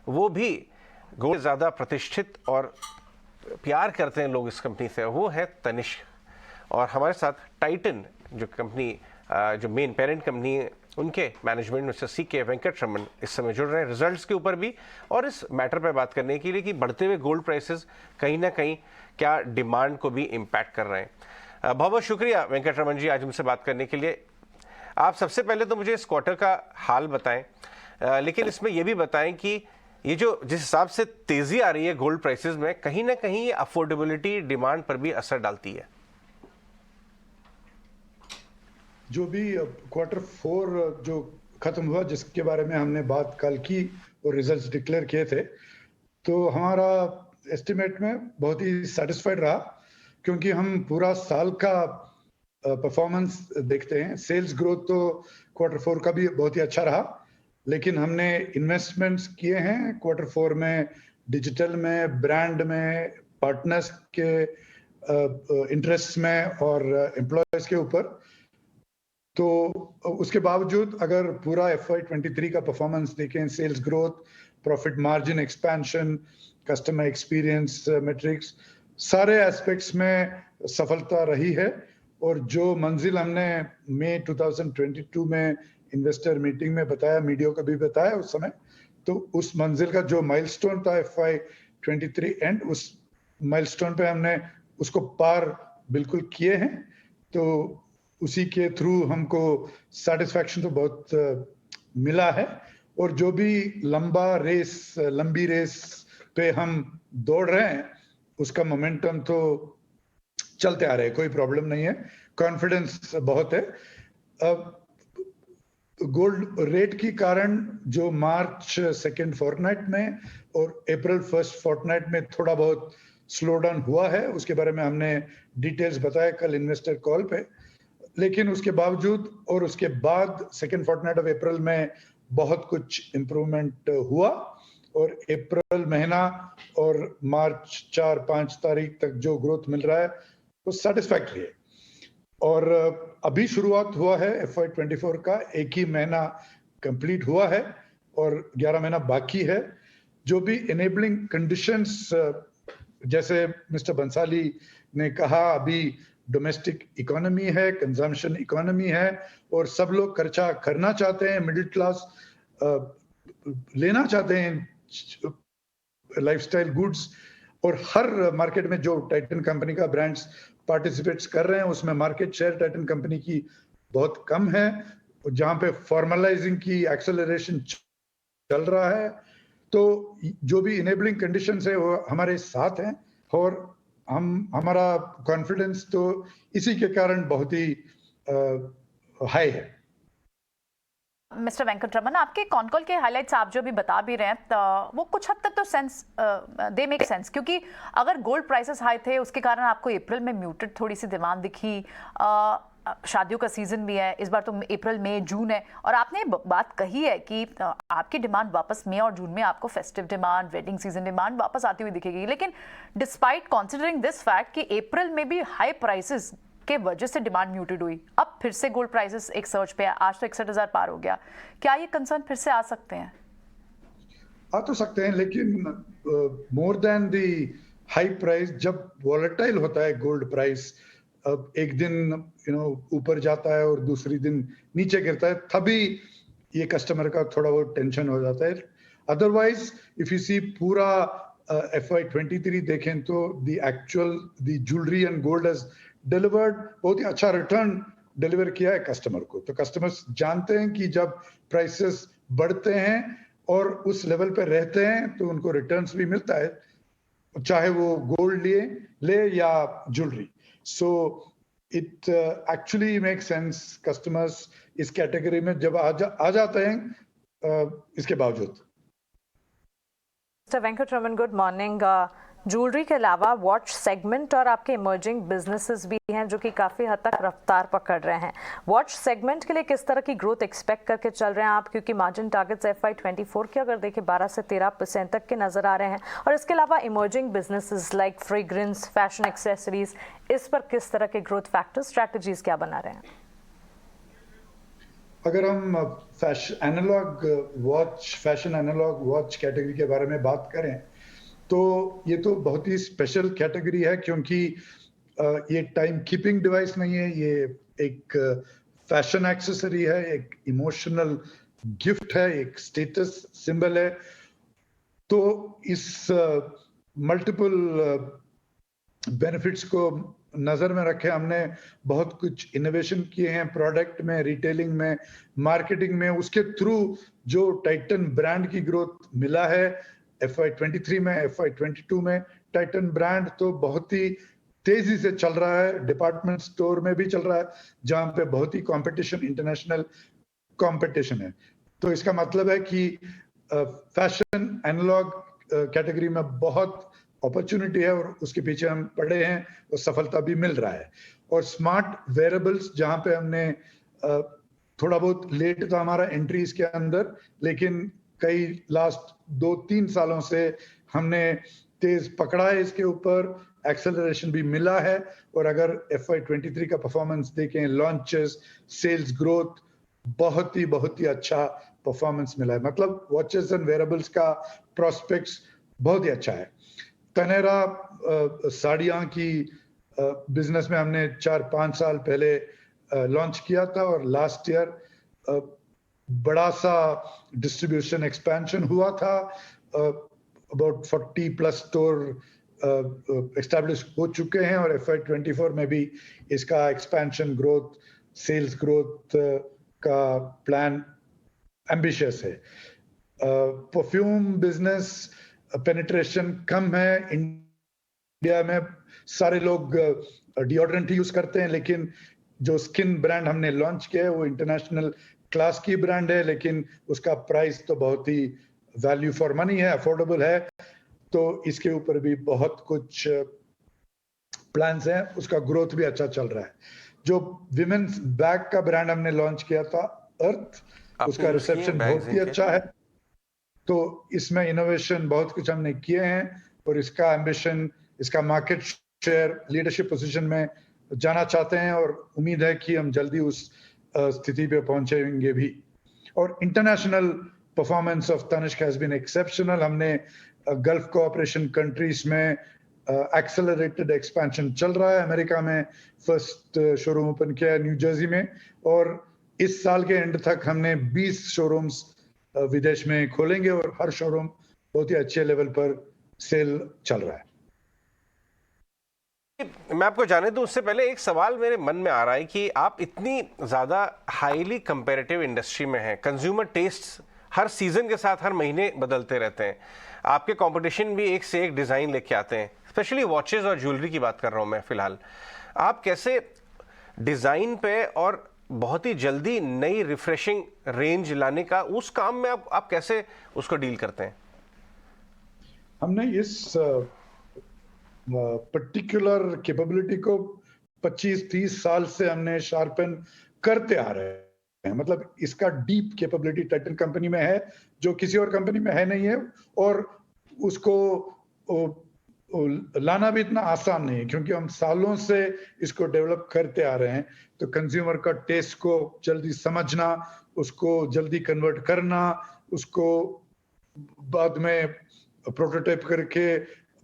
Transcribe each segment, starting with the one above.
वो भी गोल्ड ज़्यादा प्रतिष्ठित और प्यार करते हैं लोग इस कंपनी से, वो है तनिष्क। और हमारे साथ टाइटन जो कंपनी, जो मेन पेरेंट कंपनी है, उनके मैनेजमेंट मिस्टर CK वेंकटरमन इस समय जुड़ रहे हैं रिजल्ट्स के ऊपर भी और इस मैटर पर बात करने के लिए कि बढ़ते हुए गोल्ड प्राइसेस कहीं ना कहीं क्या डिमांड को भी इम्पैक्ट कर रहे हैं। बहुत बहुत शुक्रिया वेंकटरमन जी आज हमसे बात करने के लिए। आप सबसे पहले तो मुझे इस क्वार्टर का हाल बताएं, लेकिन इसमें यह भी बताएं कि ये जो जिस हिसाब से तेजी आ रही है गोल्ड प्राइसेस में, कहीं ना कहीं ये अफोर्डेबिलिटी डिमांड पर भी असर डालती है। जो भी क्वार्टर 4 जो खत्म हुआ, जिसके बारे में हमने बात कल की और रिजल्ट्स डिक्लेयर किए थे, तो हमारा एस्टिमेट में बहुत ही सेटिस्फाइड रहा, क्योंकि हम पूरा साल का परफॉर्मेंस देखते हैं। सेल्स ग्रोथ तो क्वार्टर 4 का भी बहुत ही अच्छा रहा, लेकिन हमने इन्वेस्टमेंट्स किए हैं क्वार्टर 4 में, डिजिटल में, ब्रांड में, पार्टनर्स के इंटरेस्ट में और एम्प्लॉयज के ऊपर। तो उसके बावजूद अगर पूरा FY23 का परफॉर्मेंस देखें, sales growth, profit margin expansion, customer experience metrics, सारे एस्पेक्ट्स में सफलता रही है। और जो मंजिल हमने मई 2022 में इन्वेस्टर मीटिंग में बताया, मीडिया को भी बताया उस समय, तो उस मंजिल का जो माइलस्टोन था FY23 एंड, उस माइलस्टोन पे हमने उसको पार बिल्कुल किए हैं। तो उसी के थ्रू हमको सेटिस्फैक्शन तो बहुत मिला है। और जो भी लंबी रेस पे हम दौड़ रहे हैं, उसका मोमेंटम तो चलते आ रहे हैं, कोई प्रॉब्लम नहीं है, कॉन्फिडेंस बहुत है। अब गोल्ड रेट के कारण जो मार्च सेकेंड फोर्टनाइट में और अप्रैल फर्स्ट फोर्टनाइट में थोड़ा बहुत स्लो डाउन हुआ है, उसके बारे में हमने डिटेल्स बताया कल इन्वेस्टर कॉल पे। लेकिन उसके बावजूद और उसके बाद सेकेंड फोर्टनाइट ऑफ अप्रैल में बहुत कुछ इंप्रूवमेंट हुआ, और अप्रैल महीना और मार्च 4-5 तारीख तक जो ग्रोथ मिल रहा है वो सेटिस्फैक्टरी है। और अभी शुरुआत हुआ है FY24 का, एक ही महीना कंप्लीट हुआ है और 11 महीना बाकी है। जो भी इनेबलिंग कंडीशंस, जैसे मिस्टर बंसाली ने कहा, अभी डोमेस्टिक इकोनॉमी है, कंजम्पशन इकोनॉमी है, और सब लोग खर्चा करना चाहते हैं, मिडिल क्लास लेना चाहते हैं लाइफस्टाइल गुड्स। और हर मार्केट में जो टाइटन कंपनी का ब्रांड्स पार्टिसिपेट्स कर रहे हैं, उसमें मार्केट शेयर टाइटन कंपनी की बहुत कम है, जहां पे फॉर्मलाइजिंग की एक्सेलरेशन चल रहा है। तो जो भी इनेबलिंग कंडीशंस है वो हमारे साथ हैं, और हमारा कॉन्फिडेंस तो इसी के कारण बहुत ही हाई है। मिस्टर वेंकटरमन, आपके कॉन कॉल के हाइलाइट्स आप जो भी बता भी रहे हैं, तो वो कुछ हद तक तो सेंस दे मेक सेंस, क्योंकि अगर गोल्ड प्राइसेस हाई थे उसके कारण आपको अप्रैल में म्यूटेड थोड़ी सी डिमांड दिखी। शादियों का सीजन भी है इस बार, तो अप्रैल मई जून है, और आपने बात कही है कि आपकी डिमांड वापस मई और जून में आपको festive demand, wedding season demand वापस आती हुई दिखेगी। लेकिन डिस्पाइट कॉन्सिडरिंग दिस फैक्ट कि अप्रैल में भी हाई प्राइसेस के वजह से डिमांड म्यूटेड हुई, अब फिर से गोल्ड प्राइसेस एक सर्च पे है, आज तो 61,000 पार हो गया, क्या ये कंसर्न फिर से आ सकते हैं? आ तो सकते हैं, लेकिन मोर देन दी हाई प्राइस, जब वॉलेटाइल होता है गोल्ड प्राइस, अब एक दिन ऊपर जाता है और दूसरी दिन नीचे गिरता है, तभी ये कस्टमर का थोड़ा बहुत टेंशन हो जाता है। अदरवाइज इफ यू सी पूरा FY23 देखें तो the jewellery and gold has delivered बहुत ही अच्छा रिटर्न डिलीवर किया है कस्टमर को। तो कस्टमर्स जानते हैं कि जब प्राइसेस बढ़ते हैं और उस लेवल पे रहते हैं तो उनको रिटर्न्स भी मिलता है, चाहे वो गोल्ड ले या jewellery. So it actually make sense, customers इस कैटेगरी में जब आ जाते हैं इसके बावजूद। Mister Venkataraman, good morning. Jewellery के अलावा वॉच सेगमेंट और आपके इमर्जिंग बिजनेसेस भी हैं जो कि काफ़ी हद तक रफ्तार पकड़ रहे हैं। वॉच सेगमेंट के लिए किस तरह की ग्रोथ एक्सपेक्ट करके चल रहे हैं आप, क्योंकि मार्जिन टारगेट्स FY24 के अगर देखें 12 से 13% तक के नज़र आ रहे हैं, और इसके अलावा emerging businesses like fragrance, fashion accessories, इस पर किस तरह के ग्रोथ फैक्टर्स, स्ट्रैटेजीज क्या बना रहे हैं? अगर हम फैशन एनालॉग वॉच कैटेगरी के बारे में बात करें तो ये तो बहुत ही स्पेशल कैटेगरी है, क्योंकि ये टाइम कीपिंग डिवाइस नहीं है, ये एक फैशन एक्सेसरी है, एक इमोशनल गिफ्ट है, एक स्टेटस सिंबल है। तो इस मल्टीपल बेनिफिट्स को नजर में रखे हमने बहुत कुछ इनोवेशन किए हैं प्रोडक्ट में, रिटेलिंग में, मार्केटिंग में। उसके थ्रू जो टाइटन ब्रांड की ग्रोथ मिला है FY23 में, FY22 में, टाइटन ब्रांड तो बहुत ही तेजी से चल रहा है, डिपार्टमेंट स्टोर में भी चल रहा है, जहां पे बहुत ही कंपटीशन, इंटरनेशनल कंपटीशन है। तो इसका मतलब है कि फैशन एनालॉग कैटेगरी में बहुत अपॉर्चुनिटी है और उसके पीछे हम पड़े हैं और सफलता भी मिल रहा है। और स्मार्ट वेयरेबल्स, जहां पे हमने थोड़ा बहुत लेट था हमारा एंट्री इसके अंदर, लेकिन कई लास्ट 2-3 सालों से हमने तेज पकड़ा है इसके ऊपर, एक्सेलरेशन भी मिला है। और अगर FY23 का परफॉर्मेंस देखें, लॉन्चेस, सेल्स ग्रोथ, बहुत ही अच्छा परफॉर्मेंस मिला है। मतलब वॉचेस एंड वेयरेबल्स का प्रोस्पेक्ट्स बहुत ही अच्छा है। तनेरा साड़ियाँ की बिजनेस में हमने 4-5 साल पहले लॉन्च किया था और लास्ट ईयर बड़ा सा डिस्ट्रीब्यूशन एक्सपेंशन हुआ था। अबाउट 40+ स्टोर एस्टैब्लिश हो चुके हैं और FY24 में भी इसका एक्सपेंशन ग्रोथ, सेल्स ग्रोथ का प्लान एम्बिशियस है। परफ्यूम बिजनेस पेनिट्रेशन कम है इंडिया में, सारे लोग डिओड्रेंट यूज करते हैं, लेकिन जो स्किन ब्रांड हमने लॉन्च किया है वो इंटरनेशनल क्लास की ब्रांड है, लेकिन उसका प्राइस तो बहुत ही वैल्यू फॉर मनी है, अफोर्डेबल है। तो इसके ऊपर भी बहुत कुछ प्लान्स हैं, उसका ग्रोथ भी अच्छा चल रहा है। जो विमेन्स बैग का ब्रांड हमने लॉन्च किया था अर्थ, उसका रिसेप्शन बहुत ही अच्छा है। तो इसमें इनोवेशन बहुत कुछ हमने किए हैं और इसका एम्बिशन, इसका मार्केट शेयर, लीडरशिप पोजीशन में जाना चाहते हैं और उम्मीद है कि हम जल्दी उस स्थिति पे पहुंचेंगे भी। और international performance of Tanishq has been exceptional. हमने गल्फ कोऑपरेशन कंट्रीज में एक्सेलरेटेड एक्सपेंशन चल रहा है। अमेरिका में फर्स्ट शोरूम ओपन किया है न्यू जर्सी में, और इस साल के एंड तक हमने 20 शोरूम्स विदेश में खोलेंगे और हर शोरूम बहुत ही अच्छे लेवल पर सेल चल रहा है। मैं आपको जाने दूं उससे पहले एक सवाल मेरे मन में आ रहा है कि आप इतनी ज़्यादा हाईली कंपेरेटिव इंडस्ट्री में हैं, कंज्यूमर टेस्ट हर सीज़न के साथ हर महीने बदलते रहते हैं, आपके कंपटीशन भी एक से एक डिज़ाइन लेके आते हैं, स्पेशली वॉचेस और ज्वेलरी की बात कर रहा हूं मैं फिलहाल। आप कैसे डिज़ाइन पे और बहुत ही जल्दी नई रिफ्रेशिंग रेंज लाने का उस काम में आप कैसे उसको डील करते हैं? हमने इस पर्टिकुलर कैपेबिलिटी को 25-30 साल से हमने शार्पन करते आ रहे हैं। मतलब इसका डीप कैपेबिलिटी टाइटन कंपनी में है जो किसी और कंपनी में है नहीं है, और उसको लाना भी इतना आसान नहीं है, क्योंकि हम सालों से इसको डेवलप करते आ रहे हैं। तो कंज्यूमर का टेस्ट को जल्दी समझना, उसको जल्दी कन्वर्ट करना, उसको बाद में प्रोटोटाइप करके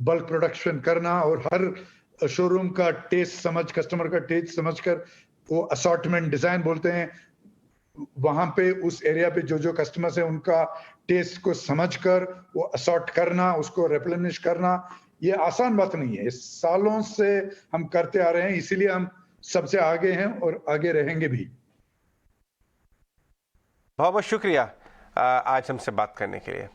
बल्क प्रोडक्शन करना और हर शोरूम का टेस्ट समझ, कस्टमर का टेस्ट समझकर, वो असॉर्टमेंट डिजाइन बोलते हैं, वहां पे उस एरिया पे जो जो कस्टमर्स है उनका टेस्ट को समझकर वो असॉर्ट करना, उसको रिप्लेनिश करना, ये आसान बात नहीं है। इस सालों से हम करते आ रहे हैं, इसीलिए हम सबसे आगे हैं और आगे रहेंगे भी। बहुत बहुत शुक्रिया आज हमसे बात करने के लिए।